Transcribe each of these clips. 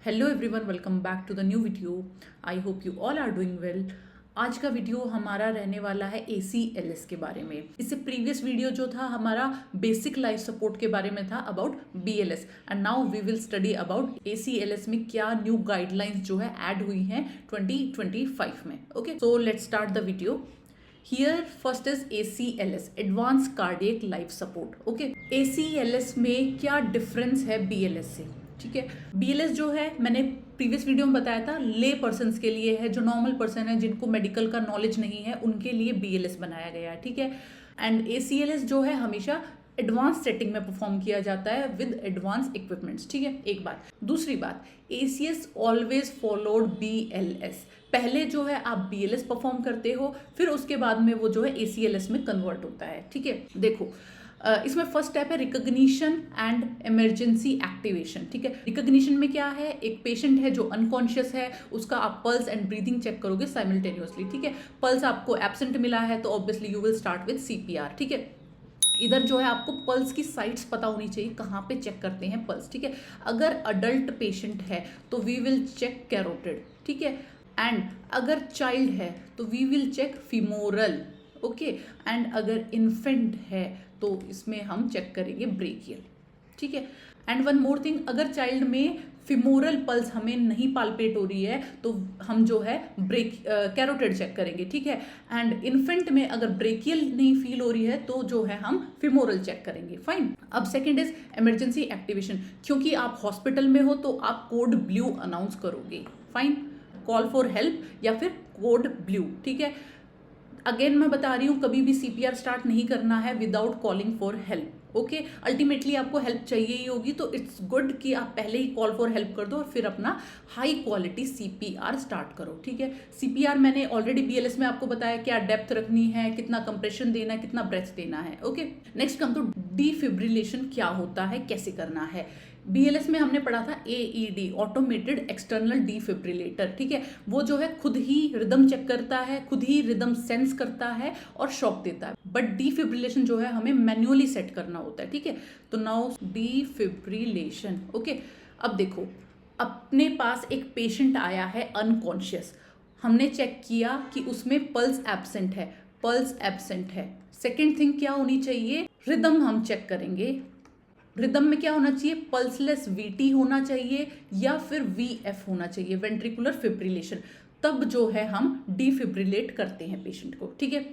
Hello everyone, welcome back to the new video. I hope you all are doing well. आज का video हमारा रहने वाला है ACLS के बारे में। इससे प्रीवियस वीडियो जो था हमारा बेसिक लाइफ सपोर्ट के बारे में था about BLS, and now we will study about ACLS में क्या न्यू गाइडलाइंस जो है ऐड हुई हैं 2025 में। Okay, so let's start the video. Here first is ACLS, advance cardiac life support. Okay, ACLS में क्या डिफरेंस है BLS से? ठीक है, BLS जो है मैंने प्रीवियस वीडियो में बताया था ले पर्सन्स के लिए है, जो नॉर्मल पर्सन है जिनको मेडिकल का नॉलेज नहीं है उनके लिए BLS बनाया गया है। ठीक है, एंड ACLS जो है हमेशा एडवांस सेटिंग में परफॉर्म किया जाता है विद एडवांस इक्विपमेंट्स। ठीक है, एक बात। दूसरी बात, ACS ऑलवेज फॉलोड BLS। पहले जो है आप BLS परफॉर्म करते हो, फिर उसके बाद में वो जो है ACLS में कन्वर्ट होता है। ठीक है, देखो इसमें फर्स्ट स्टेप है रिकॉग्निशन एंड इमरजेंसी एक्टिवेशन। ठीक है, रिकॉग्निशन में क्या है, एक पेशेंट है जो अनकॉन्शियस है, उसका आप पल्स एंड ब्रीदिंग चेक करोगे साइमल्टेनियसली। ठीक है, पल्स आपको एब्सेंट मिला है तो obviously you will start with CPR। ठीक है, इधर जो है आपको पल्स की साइट्स पता होनी चाहिए, कहाँ पे चेक करते हैं पल्स। ठीक है, अगर अडल्ट पेशेंट है तो वी विल चेक कैरोटिड। ठीक है, एंड अगर चाइल्ड है तो we will check femoral. Okay, and अगर इन्फेंट है तो इसमें हम चेक करेंगे ब्रेकियल। ठीक है, एंड वन मोर थिंग, अगर चाइल्ड में फिमोरल पल्स हमें नहीं पाल्पेट हो रही है तो हम जो है कैरोटिड चेक करेंगे। ठीक है, एंड इन्फेंट में अगर ब्रेकियल नहीं फील हो रही है तो जो है हम फिमोरल चेक करेंगे। फाइन। अब सेकंड इज इमरजेंसी एक्टिवेशन। क्योंकि आप हॉस्पिटल में हो तो आप कोड ब्लू अनाउंस करोगे। फाइन, कॉल फॉर हेल्प या फिर कोड ब्लू। ठीक है, अगेन मैं बता रही हूँ, कभी भी CPR स्टार्ट नहीं करना है without calling for help. Okay, ultimately आपको हेल्प चाहिए ही होगी तो इट्स गुड कि आप पहले ही कॉल फॉर हेल्प कर दो और फिर अपना हाई क्वालिटी CPR स्टार्ट करो। ठीक है, CPR मैंने ऑलरेडी BLS में आपको बताया क्या डेप्थ रखनी है, कितना कंप्रेशन देना है, कितना ब्रेथ देना है। Okay, next come to defibrillation क्या होता है, कैसे करना है। BLS में हमने पढ़ा था AED, ऑटोमेटेड एक्सटर्नल डिफिब्रिलेटर। ठीक है, वो जो है खुद ही रिदम चेक करता है, खुद ही रिदम सेंस करता है और शॉक देता है। बट डिफिब्रिलेशन जो है हमें मैन्युअली सेट करना होता है। ठीक है, तो नाउ डिफिब्रिलेशन। ओके, अब देखो, अपने पास एक पेशेंट आया है अनकॉन्शियस, हमने चेक किया कि उसमें पल्स एब्सेंट है, पल्स एब्सेंट है। सेकेंड थिंग क्या होनी चाहिए, रिदम हम चेक करेंगे। रिदम में क्या होना चाहिए, पल्सलेस VT होना चाहिए या फिर VF होना चाहिए, वेंट्रिकुलर फिब्रिलेशन। तब जो है हम डिफिब्रिलेट करते हैं पेशेंट को। ठीक है,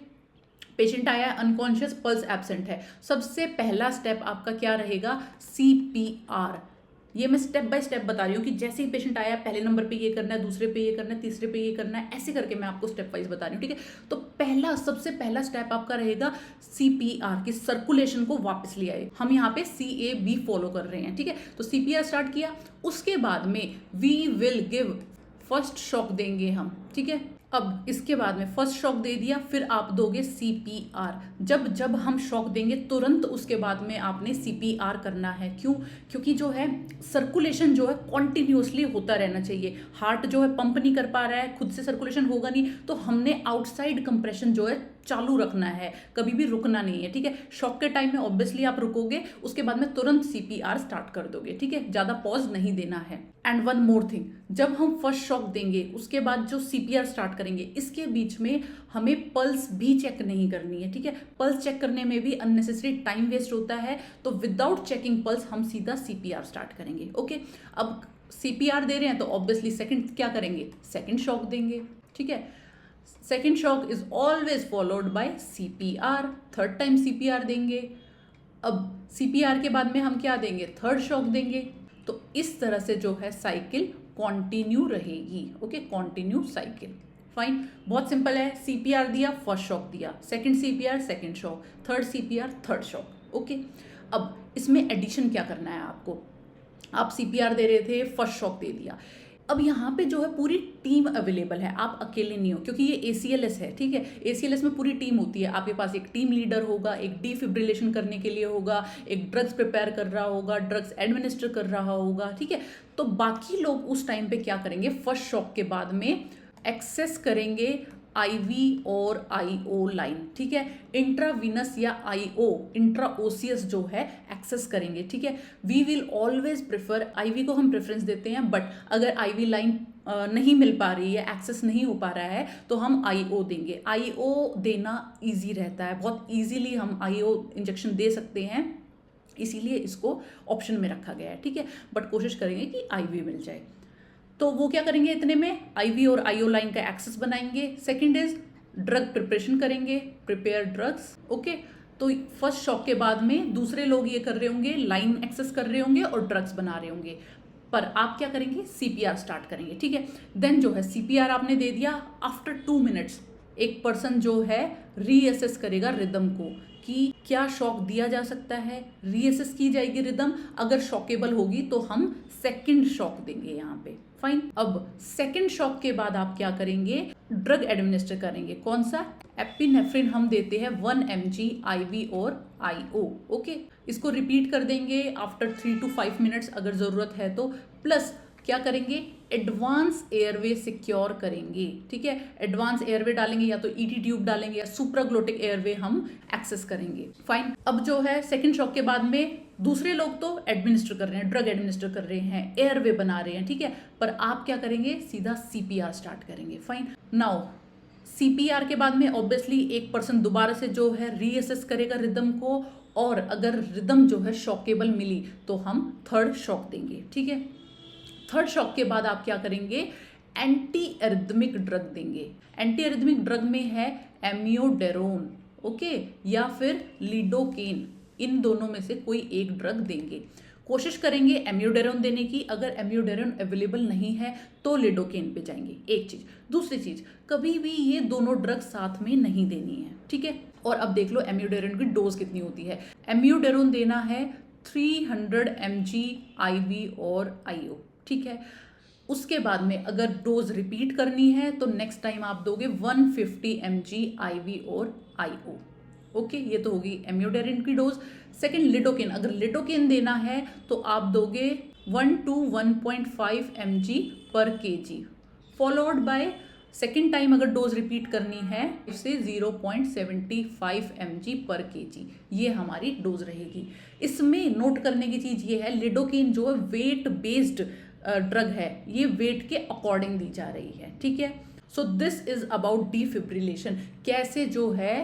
पेशेंट आया है अनकॉन्शियस, पल्स एब्सेंट है, सबसे पहला स्टेप आपका क्या रहेगा, CPR। ये मैं स्टेप बाय स्टेप बता रही हूँ कि जैसे ही पेशेंट आया पहले नंबर पे ये करना है, दूसरे पे ये करना है, तीसरे पे ये करना है, ऐसे करके मैं आपको स्टेप वाइज बता रही हूँ। ठीक है, तो सबसे पहला स्टेप आपका रहेगा CPR की सर्कुलेशन को वापस ले आए। हम यहाँ पे CAB फॉलो कर रहे हैं। ठीक है, तो CPR स्टार्ट किया, उसके बाद में we will give first shock देंगे हम। ठीक है, अब इसके बाद में फर्स्ट शॉक दे दिया, फिर आप दोगे CPR। जब हम शॉक देंगे तुरंत उसके बाद में आपने CPR करना है। क्यों? क्योंकि जो है सर्कुलेशन जो है कॉन्टिन्यूसली होता रहना चाहिए। हार्ट जो है पंप नहीं कर पा रहा है, खुद से सर्कुलेशन होगा नहीं, तो हमने आउटसाइड कंप्रेशन जो है चालू रखना है, कभी भी रुकना नहीं है। ठीक है, शॉक के टाइम में ऑब्वियसली आप रुकोगे, उसके बाद में तुरंत CPR स्टार्ट कर दोगे। ठीक है, ज्यादा पॉज नहीं देना है। एंड वन मोर थिंग, जब हम फर्स्ट शॉक देंगे उसके बाद जो CPR स्टार्ट करेंगे, इसके बीच में हमें पल्स भी चेक नहीं करनी है। ठीक है, पल्स चेक करने में भी अननेसेसरी टाइम वेस्ट होता है, तो विदाउट चेकिंग पल्स हम सीधा CPR स्टार्ट करेंगे। ओके, अब CPR दे रहे हैं तो ऑब्वियसली सेकंड क्या करेंगे, सेकंड शॉक देंगे। ठीक है, second shock is always followed by CPR, third time CPR देंगे। अब CPR के बाद में हम क्या देंगे, थर्ड शॉक देंगे। तो इस तरह से जो है साइकिल कॉन्टिन्यू रहेगी। Okay, continue cycle. फाइन, बहुत सिंपल है। CPR दिया, फर्स्ट शॉक दिया, second CPR, second shock, third CPR, third shock. Okay, अब इसमें एडिशन क्या करना है आपको, आप CPR दे रहे थे, फर्स्ट शॉक दे दिया, अब यहाँ पे जो है पूरी टीम अवेलेबल है, आप अकेले नहीं हो, क्योंकि ये ACLS है। ठीक है, ACLS में पूरी टीम होती है, आपके पास एक टीम लीडर होगा, एक डिफिब्रिलेशन करने के लिए होगा, एक ड्रग्स प्रिपेयर कर रहा होगा, ड्रग्स एडमिनिस्टर कर रहा होगा। ठीक है, तो बाकी लोग उस टाइम पे क्या करेंगे, फर्स्ट शॉक के बाद में एक्सेस करेंगे आईवी और आईओ लाइन, ठीक है। इंट्रावीनस या आईओ इंट्राओसियस जो है एक्सेस करेंगे, ठीक है। We will always prefer, IV को हम प्रेफरेंस देते हैं, बट अगर आईवी लाइन नहीं मिल पा रही है, एक्सेस नहीं हो पा रहा है, तो हम आईओ देंगे। आईओ देना इजी रहता है, बहुत इजीली हम आईओ इंजेक्शन दे सकते हैं, इसीलिए इसको ऑप्शन में रखा गया है, ठीक है। बट कोशिश करेंगे कि आईवी मिल जाए। तो वो क्या करेंगे, इतने में आईवी और आईओ लाइन का एक्सेस बनाएंगे। सेकंड इज ड्रग प्रिपरेशन करेंगे, प्रिपेयर ड्रग्स, ओके। तो फर्स्ट शॉक के बाद में दूसरे लोग ये कर रहे होंगे, लाइन एक्सेस कर रहे होंगे और ड्रग्स बना रहे होंगे, पर आप क्या करेंगे, सीपीआर स्टार्ट करेंगे, ठीक है। देन जो है सीपीआर आपने दे दिया, आफ्टर 2 मिनट्स एक पर्सन जो है रीअसेस करेगा रिदम को कि क्या शॉक दिया जा सकता है, रीअसेस की जाएगी रिदम। अगर शॉकेबल होगी तो हम सेकंड शॉक देंगे यहाँ पे, फाइन। अब सेकंड शॉक के बाद आप क्या करेंगे, ड्रग एडमिनिस्टर करेंगे। कौन सा, एपिनेफ्रिन हम देते हैं 1 mg आईवी और आईओ, ओके। इसको रिपीट कर देंगे आफ्टर 3 to 5 मिनट्स अगर जरूरत है तो। प्लस क्या करेंगे, एडवांस एयरवे सिक्योर करेंगे, ठीक है। एडवांस एयरवे डालेंगे, या तो ईटी ट्यूब डालेंगे या सुप्राग्लोटिक एयरवे हम एक्सेस करेंगे, फाइन। अब जो है सेकंड शॉक के बाद में दूसरे लोग तो एडमिनिस्टर कर रहे हैं, ड्रग एडमिनिस्टर कर रहे हैं, एयरवे बना रहे हैं, ठीक है। पर आप क्या करेंगे, सीधा सीपीआर स्टार्ट करेंगे, फाइन। नाउ सीपीआर के बाद में ऑब्वियसली एक पर्सन दोबारा से जो है रीअसेस करेगा रिदम को, और अगर रिदम जो है शॉकेबल मिली तो हम थर्ड शॉक देंगे, ठीक है। थर्ड शॉक के बाद आप क्या करेंगे, एंटी एरिथमिक ड्रग देंगे। एंटी एरिथमिक ड्रग में है एम्योडेरोन, ओके, या फिर लिडोकेन, इन दोनों में से कोई एक ड्रग देंगे। कोशिश करेंगे एम्योडेरोन देने की, अगर एम्योडेरोन अवेलेबल नहीं है तो लिडोकेन पे जाएंगे, एक चीज। दूसरी चीज, कभी भी ये दोनों ड्रग साथ में नहीं देनी है, ठीक है। और अब देख लो एम्योडेरोन की डोज कितनी होती है। एम्योडेरोन देना है 300 mg आईवी और आईओ, ठीक है। उसके बाद में अगर डोज रिपीट करनी है तो नेक्स्ट टाइम आप दोगे 150 mg आईवी और आईओ, ओके। ये तो होगी एम्योडेरिन की डोज। सेकंड लिडोकेन, अगर लिडोकेन देना है तो आप दोगे 1 to 1.5 mg पर kg, followed by second time अगर डोज रिपीट करनी है इससे 0.75 mg पर kg, ये हमारी डोज रहेगी। इसमें नोट करने की चीज ये है, लिडोकेन जो है वेट बेस्ड ड्रग है, ये वेट के अकॉर्डिंग दी जा रही है, ठीक है। सो दिस इज अबाउट डिफिब्रिलेशन, कैसे जो है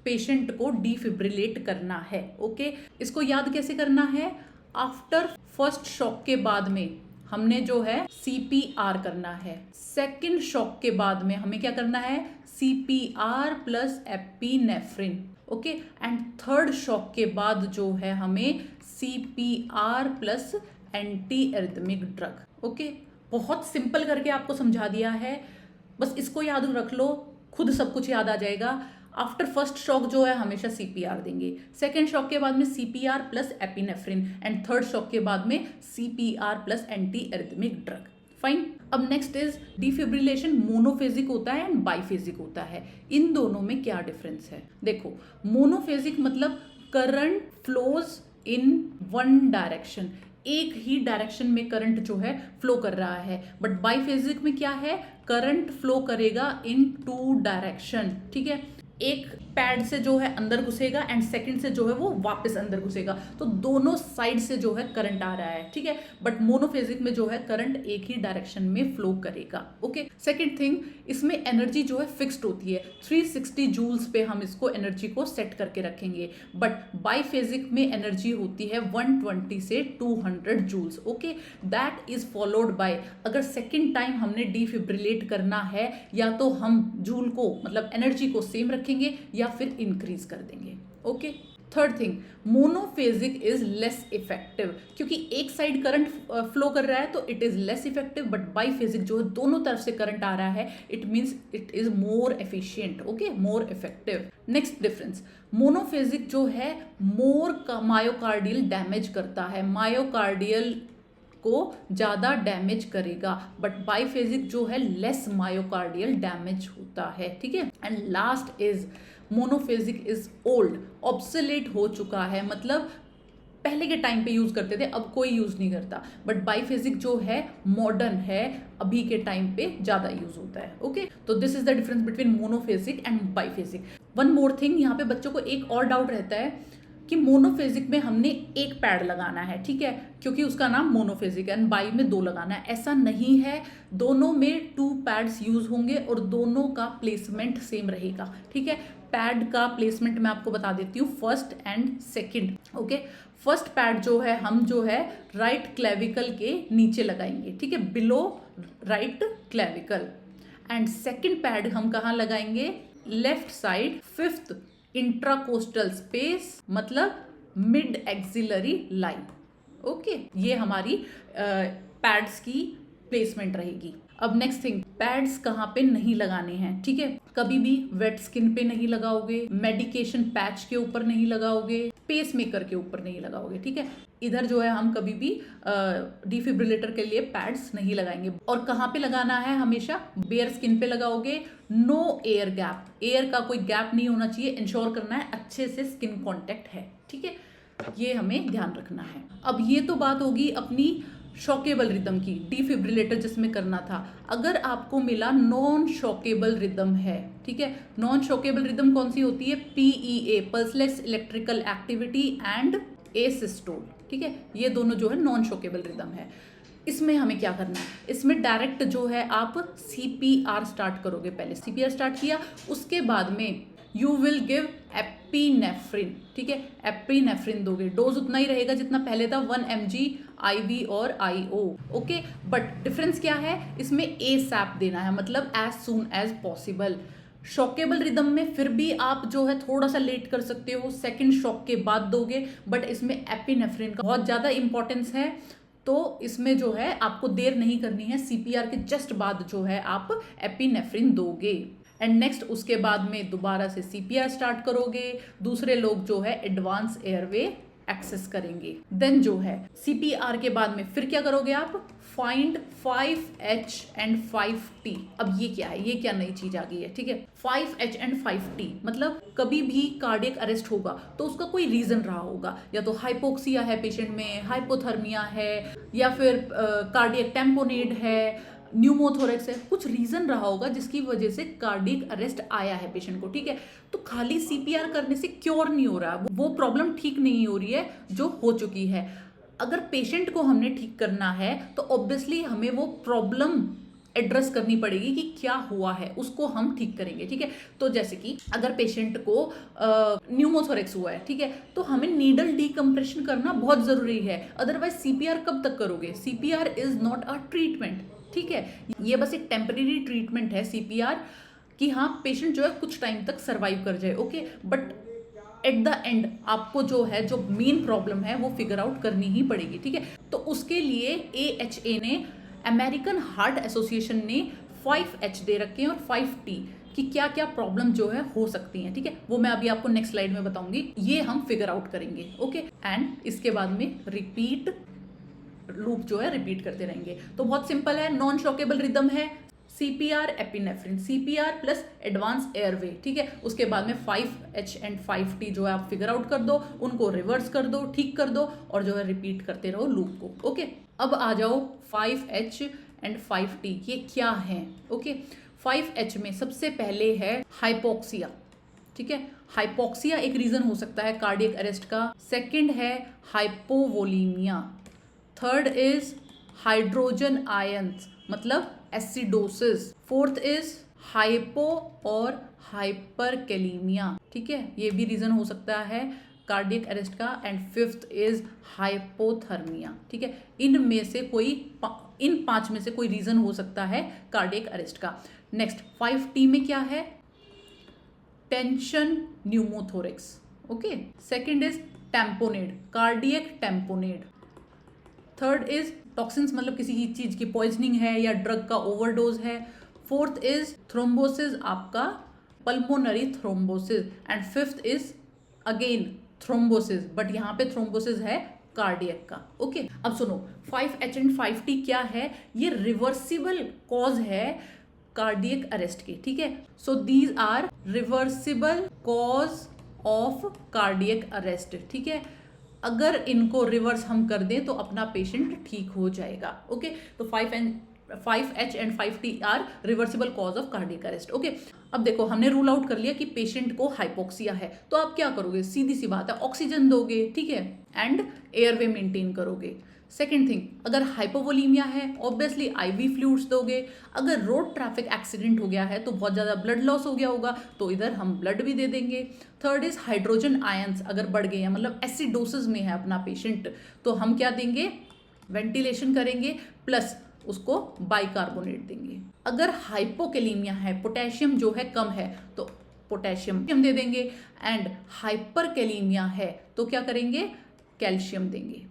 पेशेंट को डिफिब्रिलेट करना है, ओके। इसको याद कैसे करना है, आफ्टर फर्स्ट शॉक के बाद में हमने जो है सीपीआर करना है, सेकंड शॉक के बाद में हमें क्या करना है, CPR plus epinephrine, okay. And third shock के बाद जो है हमें CPR plus anti arrhythmic drug, okay. बहुत सिंपल करके आपको समझा दिया है, बस इसको याद रख लो, खुद सब कुछ याद आ जाएगा। आफ्टर फर्स्ट शॉक जो है हमेशा सीपीआर देंगे, सेकेंड शॉक के बाद में CPR plus epinephrine, and third shock के बाद में CPR plus anti arrhythmic drug, fine. अब नेक्स्ट इज डिफिब्रिलेशन, मोनोफेजिक होता है एंड बाइफेजिक होता है। इन दोनों में क्या डिफरेंस है, देखो। मोनोफेजिक मतलब current flows in one direction, एक ही डायरेक्शन में करंट जो है फ्लो कर रहा है। बट बाइफेजिक में क्या है, करंट फ्लो करेगा इन 2 डायरेक्शन, ठीक है। एक पैड से जो है अंदर घुसेगा एंड सेकंड से जो है वो वापस अंदर घुसेगा, तो दोनों साइड से जो है करंट आ रहा है, ठीक है। बट मोनोफेजिक में जो है करंट एक ही डायरेक्शन में फ्लो करेगा, ओके। सेकंड थिंग, इसमें एनर्जी जो है फिक्स्ड होती है, 360 जूल्स पे हम इसको एनर्जी को सेट करके रखेंगे। बट बाइफेजिक में एनर्जी होती है 120 से 200 joules, okay. That is followed by, अगर सेकेंड टाइम हमने डिफिब्रिलेट करना है, या तो हम जूल को मतलब एनर्जी को सेम रखेंगे या फिर इंक्रीज कर देंगे, okay. Third thing, monophasic is less effective, क्योंकि एक साइड करंट फ्लो कर रहा है तो it is less effective. But biphasic जो है दोनों तरफ से करंट आ रहा है, it means it is more efficient, okay, more effective. Next difference, monophasic जो है मोर मायोकार्डियल डैमेज करता है, मायोकार्डियल को ज़्यादा डैमेज करेगा। बट बाइफेजिक जो है लेस मायोकार्डियल डैमेज होता है, ठीक है। And last is monophasic is old, obsolete हो चुका है, मतलब पहले के टाइम पे यूज करते थे, अब कोई यूज नहीं करता, बट बाईफेजिक जो है मॉडर्न है, अभी के टाइम पे ज्यादा यूज होता है। ओके, तो this is the difference between monophasic and biphasic. One more thing, यहाँ पे बच्चों को एक और डाउट रहता है कि मोनोफेजिक में हमने एक पैड लगाना है, ठीक है, क्योंकि उसका नाम मोनोफेजिक है, एंड बाई में 2 लगाना है। ऐसा नहीं है, दोनों में 2 पैड्स यूज होंगे और दोनों का प्लेसमेंट सेम रहेगा, ठीक है। पैड का प्लेसमेंट मैं आपको बता देती हूँ, first and second. Okay, first pad जो है हम जो है राइट क्लेविकल के नीचे लगाएंगे, ठीक है, below right clavicle. And second pad हम कहाँ लगाएंगे? लेफ्ट साइड 5th इंट्राकोस्टल स्पेस, मतलब मिड एक्सिलरी लाइन। ओके, ये हमारी पैड्स की प्लेसमेंट रहेगी। अब नेक्स्ट थिंग, पैड्स कहाँ पे नहीं लगाने हैं, ठीक है। कभी भी वेट स्किन पे नहीं लगाओगे, मेडिकेशन पैच के ऊपर नहीं लगाओगे, पेस मेकर के ऊपर नहीं लगाओगे, ठीक है। इधर जो है हम कभी भी डिफिब्रिलेटर के लिए पैड्स नहीं लगाएंगे। और कहाँ पे लगाना है? हमेशा बेयर स्किन पे लगाओगे। नो एयर गैप, एयर का कोई गैप नहीं होना चाहिए, इंश्योर करना है अच्छे से स्किन कांटेक्ट है, ठीक है, ये हमें ध्यान रखना है। अब ये तो बात होगी अपनी शॉकेबल रिदम की, डिफिब्रिलेटर जिसमें करना था। अगर आपको मिला नॉन शॉकेबल रिदम है, ठीक है, नॉन शॉकेबल रिदम कौन सी होती है? PEA, pulseless electrical activity and asystole, ठीक है, ये दोनों जो है नॉन शॉकेबल रिदम है। इसमें हमें क्या करना है? इसमें डायरेक्ट जो है आप CPR स्टार्ट करोगे। पहले CPR स्टार्ट किया, उसके बाद में यू विल गिव एपिनेफ्रिन, ठीक है, एपिनेफ्रिन दोगे। डोज उतना ही रहेगा जितना पहले था, 1 mg IV और IO। ओके, बट डिफरेंस क्या है? इसमें ASAP देना है, मतलब as soon as possible. Shockable rhythm में फिर भी आप जो है थोड़ा सा लेट कर सकते हो, सेकंड शॉक के बाद दोगे, बट इसमें एपिनेफ्रिन का बहुत ज़्यादा इंपॉर्टेंस है, तो इसमें जो है आपको देर नहीं करनी है, CPR के जस्ट बाद जो है आप एपिनेफ्रिन दोगे। एंड नेक्स्ट उसके बाद में दोबारा से CPR स्टार्ट करोगे। दूसरे लोग जो है एडवांस एयरवे एक्सेस करेंगे। देन जो है CPR के बाद में फिर क्या करोगे आप? Find 5H and 5T। अब ये क्या है? ये क्या नई चीज आ गई है, ठीक है। 5H एंड 5T मतलब कभी भी कार्डियक अरेस्ट होगा तो उसका कोई रीजन रहा होगा, या तो हाइपोक्सिया है पेशेंट में, हाइपोथर्मिया है, या फिर कार्डियक टेम्पोनेट है, न्यूमोथोरेक्स है, कुछ रीजन रहा होगा जिसकी वजह से कार्डियक अरेस्ट आया है पेशेंट को, ठीक है। तो खाली CPR करने से क्योर नहीं हो रहा, वो प्रॉब्लम ठीक नहीं हो रही है जो हो चुकी है। अगर पेशेंट को हमने ठीक करना है तो ऑब्वियसली हमें वो प्रॉब्लम एड्रेस करनी पड़ेगी कि क्या हुआ है, उसको हम ठीक करेंगे, ठीक है। तो जैसे कि अगर पेशेंट को न्यूमोथोरेक्स हुआ है, ठीक है, तो हमें नीडल डीकम्प्रेशन करना बहुत जरूरी है, अदरवाइज CPR कब तक करोगे? CPR is not a treatment, ठीक है, ये बस एक टेम्परेरी ट्रीटमेंट है CPR कि हाँ पेशेंट जो है कुछ टाइम तक सर्वाइव कर जाए, okay, but at the end आपको जो है जो मेन प्रॉब्लम है वो फिगर आउट करनी ही पड़ेगी, ठीक है। तो उसके लिए AHA ने, अमेरिकन हार्ट एसोसिएशन ने 5H दे रखे हैं और 5T कि क्या क्या प्रॉब्लम जो है हो सकती हैं, ठीक है, वो मैं अभी आपको नेक्स्ट स्लाइड में बताऊंगी, ये हम फिगर आउट करेंगे, ओके। एंड इसके बाद में रिपीट लूप जो है रिपीट करते रहेंगे। तो बहुत सिंपल है, नॉन शॉकेबल रिदम है, CPR epinephrine, CPR plus advance airway, ठीक है। उसके बाद में 5H एंड 5T जो है आप फिगर आउट कर दो, उनको रिवर्स कर दो, ठीक कर दो, और जो है रिपीट करते रहो लूप को, ओके। अब आ जाओ 5H एंड 5T, ये क्या है, ओके। 5H में सबसे पहले है हाइपोक्सिया, ठीक है, हाइपोक्सिया एक रीजन हो सकता है कार्डियक अरेस्ट का। सेकंड है hypovolaemia. Third is hydrogen ions मतलब एसिडोसिस। फोर्थ इज हाइपो और हाइपरकेलीमिया, ठीक है, ये भी रीजन हो सकता है कार्डियक अरेस्ट का। एंड फिफ्थ इज हाइपोथर्मिया, ठीक है। इनमें से कोई, इन 5 में से कोई रीजन हो सकता है कार्डियक अरेस्ट का। नेक्स्ट 5T में क्या है? Tension pneumothorax, okay. Second is tamponade, cardiac tamponade. Third is toxins मतलब किसी चीज की पॉइजनिंग है या ड्रग का ओवरडोज है। फोर्थ इज थ्रोम्बोसिस, आपका pulmonary thrombosis. And fifth is again thrombosis, but यहाँ पे थ्रोम्बोसिस है कार्डियक का, ओके। अब सुनो 5H एंड 5T क्या है? ये रिवर्सिबल कॉज है कार्डियक अरेस्ट के, ठीक है। So these are reversible cause of cardiac arrest, ठीक है। अगर इनको रिवर्स हम कर दें तो अपना पेशेंट ठीक हो जाएगा। ओके, तो 5H and 5T are reversible cause of cardiac arrest. Okay, अब देखो हमने रूल आउट कर लिया कि पेशेंट को हाइपोक्सिया है, तो आप क्या करोगे, सीधी सी बात है, ऑक्सीजन दोगे, ठीक है, एंड एयरवे मेंटेन करोगे। सेकेंड थिंग, अगर हाइपोवोलीमिया है ऑब्वियसली आईवी फ्लूइड्स दोगे। अगर रोड ट्रैफिक एक्सीडेंट हो गया है तो बहुत ज़्यादा ब्लड लॉस हो गया होगा, तो इधर हम ब्लड भी दे देंगे। थर्ड इज हाइड्रोजन आयंस अगर बढ़ गए हैं, मतलब एसिडोसिस में है अपना पेशेंट, तो हम क्या देंगे, वेंटिलेशन करेंगे प्लस उसको बाइकार्बोनेट देंगे। अगर हाइपोकेलीमिया है, पोटेशियम जो है कम है, तो पोटेशियम दे देंगे। एंड हाइपरकेलीमिया है तो क्या करेंगे, कैल्शियम देंगे,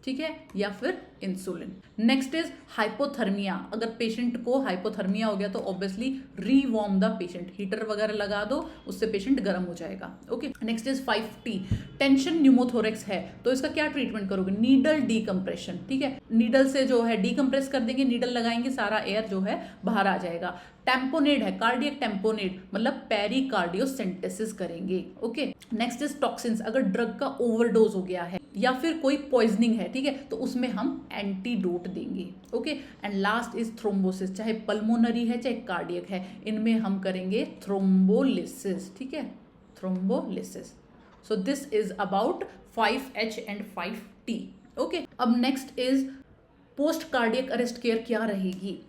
ठीक है, या फिर इंसुलिन। नेक्स्ट इज हाइपोथर्मिया, अगर पेशेंट को हाइपोथर्मिया हो गया तो ऑब्वियसली रीवार्म द पेशेंट, हीटर वगैरह लगा दो, उससे पेशेंट गर्म हो जाएगा। Okay, next is 5T, tension pneumothorax है तो इसका क्या ट्रीटमेंट करोगे, नीडल डीकम्प्रेशन, ठीक है, नीडल से जो है डीकम्प्रेस कर देंगे, नीडल लगाएंगे, सारा एयर जो है बाहर आ जाएगा। टेम्पोनेड है, कार्डियक टेम्पोनेड मतलब पेरिकार्डियोसेंटेसिस करेंगे। ओके, नेक्स्ट इज टॉक्सिन्स, अगर ड्रग का ओवरडोज हो गया है या फिर कोई पॉइजनिंग है, ठीक है, तो उसमें हम एंटीडोट देंगे। Okay, and last is thrombosis, चाहे पल्मोनरी है चाहे कार्डियक है, इनमें हम करेंगे थ्रोम्बोलिसिस, ठीक है, thrombolysis. So this is about 5H and 5T। Okay, अब next is post cardiac arrest care क्या रहेगी।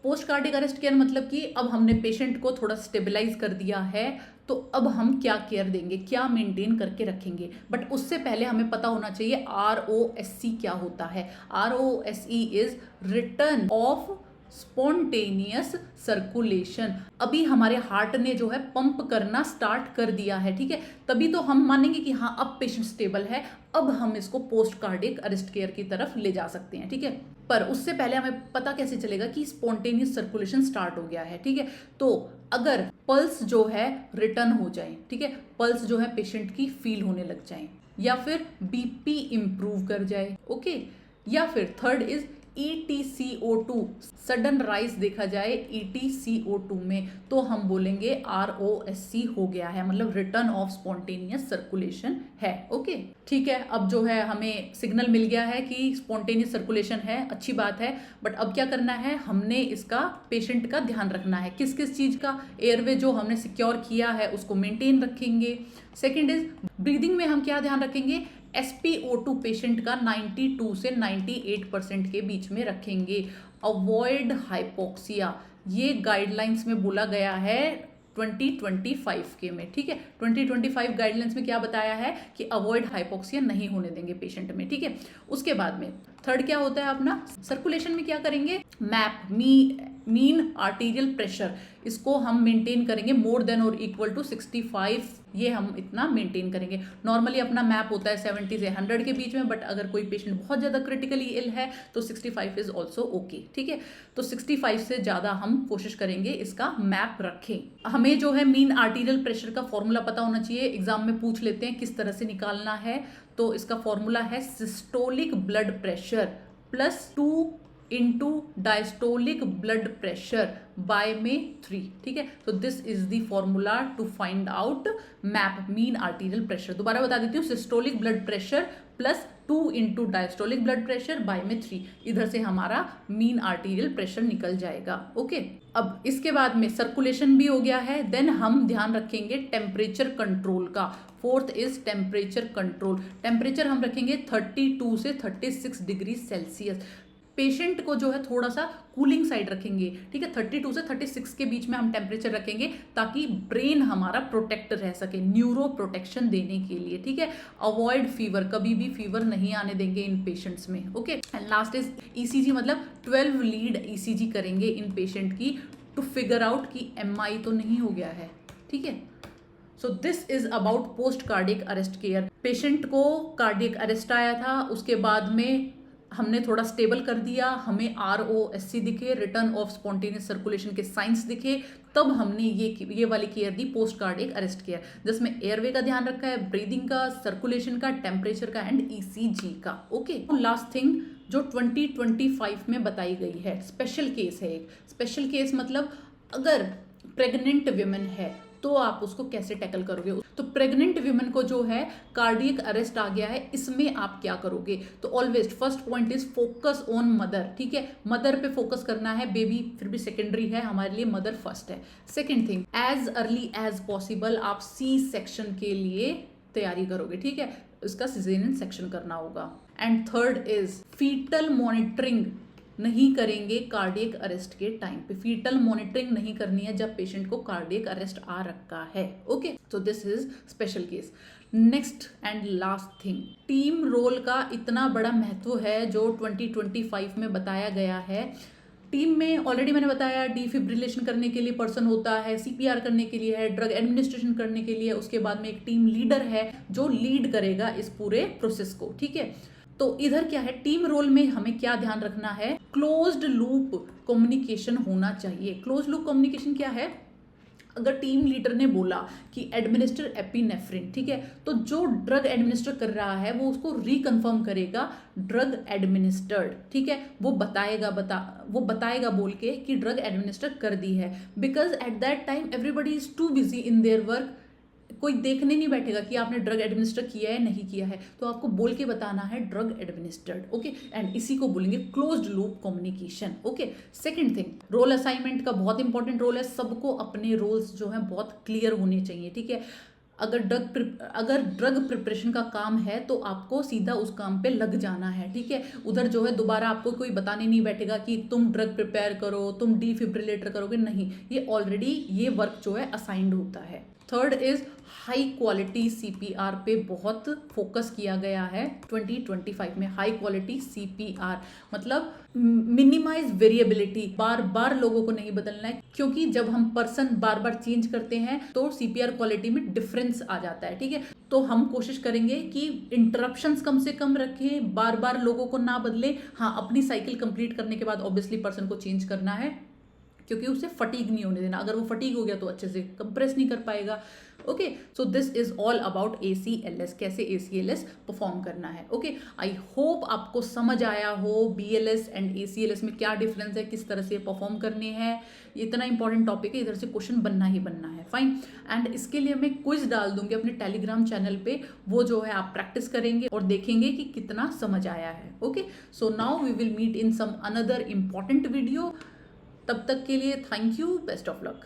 पोस्ट कार्डियक अरेस्ट केयर मतलब कि अब हमने पेशेंट को थोड़ा स्टेबलाइज कर दिया है, तो अब हम क्या केयर देंगे, क्या मेंटेन करके रखेंगे। बट उससे पहले हमें पता होना चाहिए ROSC क्या होता है। ROSC is return of spontaneous circulation. अभी हमारे हार्ट ने जो है पंप करना स्टार्ट कर दिया है, ठीक है, तभी तो हम मानेंगे कि हाँ अब पेशेंट स्टेबल है, अब हम इसको पोस्ट कार्डियक अरेस्ट केयर की तरफ ले जा सकते हैं, ठीक है। पर उससे पहले हमें पता कैसे चलेगा कि स्पॉन्टेनियस सर्कुलेशन स्टार्ट हो गया है, ठीक है। तो अगर पल्स जो है रिटर्न हो जाए, ठीक है, पल्स जो है पेशेंट की फील होने लग जाए, या फिर BP इंप्रूव कर जाए, ओके, या फिर third is ETCO2 sudden rise देखा जाए ETCO2 में, तो हम बोलेंगे ROSC हो गया है, मतलब रिटर्न ऑफ स्पॉन्टेनियस सर्कुलेशन है। ओके, ठीक है, अब जो है हमें सिग्नल मिल गया है कि स्पॉन्टेनियस सर्कुलेशन है, अच्छी बात है। बट अब क्या करना है, हमने इसका पेशेंट का ध्यान रखना है, किस किस चीज का, एयरवे जो हमने सिक्योर किया है उसको मेंटेन रखेंगे। सेकेंड इज ब्रीदिंग में हम क्या ध्यान रखेंगे, SpO2 पेशेंट का 92 से 98% के बीच में रखेंगे। अवॉइड हाइपोक्सिया, ये गाइडलाइंस में बोला गया है 2025 के में, ठीक है, 2025 गाइडलाइंस में क्या बताया है कि अवॉइड हाइपोक्सिया नहीं होने देंगे पेशेंट में, ठीक है। उसके बाद में थर्ड क्या होता है अपना, सर्कुलेशन में क्या करेंगे, मैप मीन आर्टीरियल प्रेशर, इसको हम मेंटेन करेंगे मोर देन और इक्वल टू 65, ये हम इतना मेंटेन करेंगे। नॉर्मली अपना मैप होता है 70 से 100 के बीच में, बट अगर कोई पेशेंट बहुत ज़्यादा क्रिटिकली इल है तो 65 इज ऑल्सो ओके, ठीक है। तो 65 से ज़्यादा हम कोशिश करेंगे इसका मैप रखें। हमें जो है मीन आर्टीरियल प्रेशर का फॉर्मूला पता होना चाहिए, एग्जाम में पूछ लेते हैं किस तरह से निकालना है। तो इसका फॉर्मूला है systolic blood pressure plus 2 into diastolic blood pressure by में 3, ठीक है। तो this is the formula to find out MAP mean arterial pressure. दोबारा बता देती हूँ, systolic blood pressure plus 2 into diastolic blood pressure by में 3, इधर से हमारा मीन आर्टीरियल प्रेशर निकल जाएगा। ओके, अब इसके बाद में सर्कुलेशन भी हो गया है, देन हम ध्यान रखेंगे टेम्परेचर कंट्रोल का। Fourth is temperature control, temperature हम रखेंगे 32 से 36 डिग्री सेल्सियस। पेशेंट को जो है थोड़ा सा कूलिंग साइड रखेंगे, ठीक है, 32 से 36 के बीच में हम टेम्परेचर रखेंगे ताकि ब्रेन हमारा प्रोटेक्ट रह सके, न्यूरो प्रोटेक्शन देने के लिए, ठीक है। अवॉइड फीवर, कभी भी फीवर नहीं आने देंगे इन पेशेंट्स में। Okay, and last is ECG, मतलब 12 लीड ECG करेंगे इन पेशेंट की टू फिगर आउट कि MI तो नहीं हो गया है, ठीक है। सो this is about post cardiac arrest care. Patient को कार्डियक अरेस्ट आया था, उसके बाद में हमने थोड़ा स्टेबल कर दिया, हमें ROSC दिखे, रिटर्न ऑफ स्पॉन्टेनियस सर्कुलेशन के साइंस दिखे, तब हमने ये वाली केयर दी पोस्ट कार्डियक अरेस्ट केयर, जिसमें एयरवे का ध्यान रखा है, ब्रीदिंग का, सर्कुलेशन का, टेम्परेचर का एंड ECG का। ओके, लास्ट थिंग जो 2025 में बताई गई है, स्पेशल केस है एक। स्पेशल केस मतलब अगर प्रेग्नेंट विमेन है तो आप उसको कैसे टैकल करोगे। तो प्रेग्नेंट वीमेन को जो है कार्डियक अरेस्ट आ गया है, इसमें आप क्या करोगे। तो always first point is focus on mother, ठीक है, मदर पे फोकस करना है, बेबी फिर भी सेकेंडरी है, हमारे लिए मदर फर्स्ट है। Second thing, as early as possible आप सी सेक्शन के लिए तैयारी करोगे, ठीक है, इसका सिजेरियन सेक्शन करना होगा। And third is fetal monitoring नहीं करेंगे कार्डियक अरेस्ट के टाइम पे, फीटल मॉनिटरिंग नहीं करनी है जब पेशेंट को कार्डियक अरेस्ट आ रखा है। Okay, so this is special case. Next and last thing, team role का इतना बड़ा महत्व है जो 2025 में बताया गया है। टीम में ऑलरेडी मैंने बताया डिफिब्रिलेशन करने के लिए पर्सन होता है, सीपीआर करने के लिए है, ड्रग एडमिनिस्ट्रेशन करने के लिए, उसके बाद में एक टीम लीडर है जो लीड करेगा इस पूरे प्रोसेस को, ठीक है। तो इधर क्या है, टीम रोल में हमें क्या ध्यान रखना है, क्लोज्ड लूप कम्युनिकेशन होना चाहिए। क्लोज्ड लूप कम्युनिकेशन क्या है, अगर टीम लीडर ने बोला कि एडमिनिस्टर एपिनेफ्रिन, ठीक है, तो जो ड्रग एडमिनिस्टर कर रहा है वो उसको रिकन्फर्म करेगा ड्रग एडमिनिस्टर्ड, ठीक है, वो बताएगा बोल के कि ड्रग एडमिनिस्टर कर दी है। Because at that time everybody is too busy in their work, कोई देखने नहीं बैठेगा कि आपने ड्रग एडमिनिस्टर किया है नहीं किया है, तो आपको बोल के बताना है ड्रग एडमिनिस्टर्ड। ओके, एंड इसी को बोलेंगे closed loop communication. Okay, second thing, role assignment का बहुत इंपॉर्टेंट रोल है, सबको अपने रोल्स जो है बहुत क्लियर होने चाहिए, ठीक है। अगर ड्रग प्रिपरेशन का काम है तो आपको सीधा उस काम पे लग जाना है, ठीक है। उधर जो है दोबारा आपको कोई बताने नहीं बैठेगा कि तुम ड्रग प्रिपेयर करो, तुम डिफिब्रिलेटर करोगे, नहीं, ये ऑलरेडी ये वर्क जो है असाइंड होता है। Third is high quality CPR पे बहुत फोकस किया गया है 2025 में। हाई क्वालिटी सीपीआर मतलब मिनिमाइज वेरिएबिलिटी, बार बार लोगों को नहीं बदलना है, क्योंकि जब हम पर्सन बार बार चेंज करते हैं तो सीपीआर क्वालिटी में डिफरेंस आ जाता है, ठीक है। तो हम कोशिश करेंगे कि इंटरप्शंस कम से कम रखें, बार बार लोगों को ना बदले। हाँ, अपनी साइकिल कंप्लीट करने के बाद ऑब्वियसली पर्सन को चेंज करना है, क्योंकि उसे फटीग नहीं होने देना। अगर वो फटीग हो गया तो अच्छे से कंप्रेस नहीं कर पाएगा। Okay, so this is all about ACLS, कैसे ACLS परफॉर्म करना है। ओके, आई होप आपको समझ आया हो BLS एंड ACLS में क्या डिफरेंस है, किस तरह से परफॉर्म करने हैं। इतना इंपॉर्टेंट टॉपिक है, इधर से क्वेश्चन बनना ही बनना है। फाइन, एंड इसके लिए मैं क्विज डाल दूंगी अपने टेलीग्राम चैनल पे, वो जो है आप प्रैक्टिस करेंगे और देखेंगे कि कितना समझ आया है। Okay, so now we will meet in some another important video. तब तक के लिए thank you, best of luck.